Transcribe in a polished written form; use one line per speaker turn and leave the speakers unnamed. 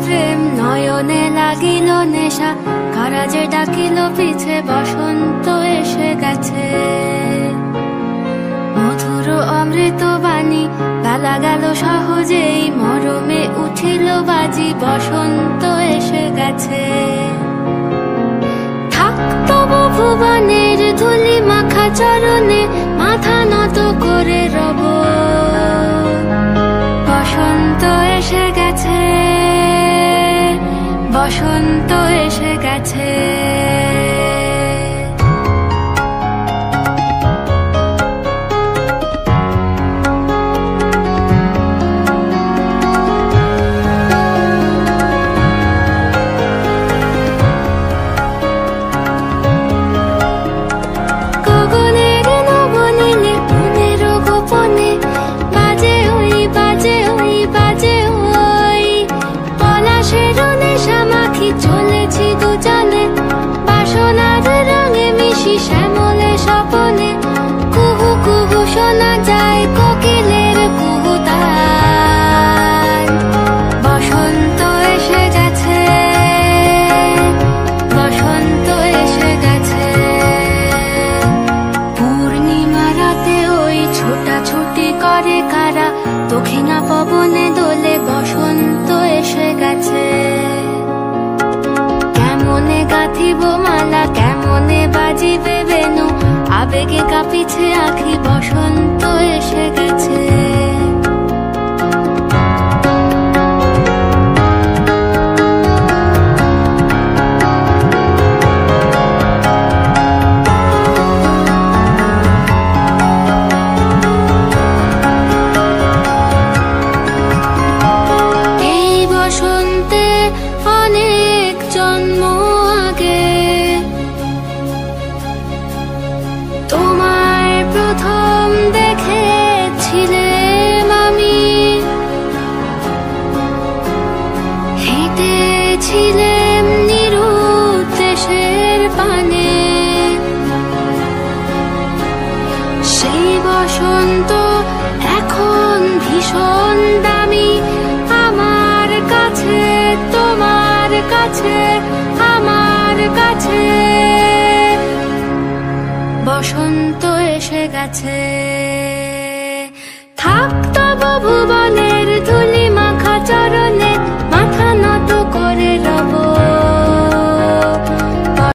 প্রেম নয়নে লাগিল নেশা, কারা যে ডাকিল পিছে বসন্ত এসে গেছে। মধুর অমৃত বাণী বেলা গেল সহজেই, মরমে উঠিল বাজি বসন্ত এসে গেছে। থাকতব ভুবনের ধুলি মাখা চরণে, মাথা নত করে রব। বসন্ত এসে গেছে, বসন্ত এসে গেছে। চলেছি দুজনে বাসনার রঙে মিশি শ্যামলে স্বপনে, কুহু কুহু শোনা যায় কোকিলের কুহুতান। বসন্ত এসে গেছে, বসন্ত এসে গেছে। পূর্ণিমা রাতে ওই ছোটাছুটি করে কারা, দক্ষিণা পবনে দোলে বসন্ত এসে গেছে। কেমনে গাঁথিব মালা, কেমনে বাজিবে বেনু, আবেগে কাঁপিছে আঁখি বসন্ত এসে গেছে। এই বসন্তে অনেক জন্ম আগে তোমায় প্রথম দেখেছিলাম আমি। হেঁটেছিলাম নিরুদ্দেশের পানে, সেই বসন্ত এখন ভীষণ দামি আমার কাছে, তোমার কাছে, আমার কাছে। বসন্ত এসে গেছে। থাকতব ভুবনে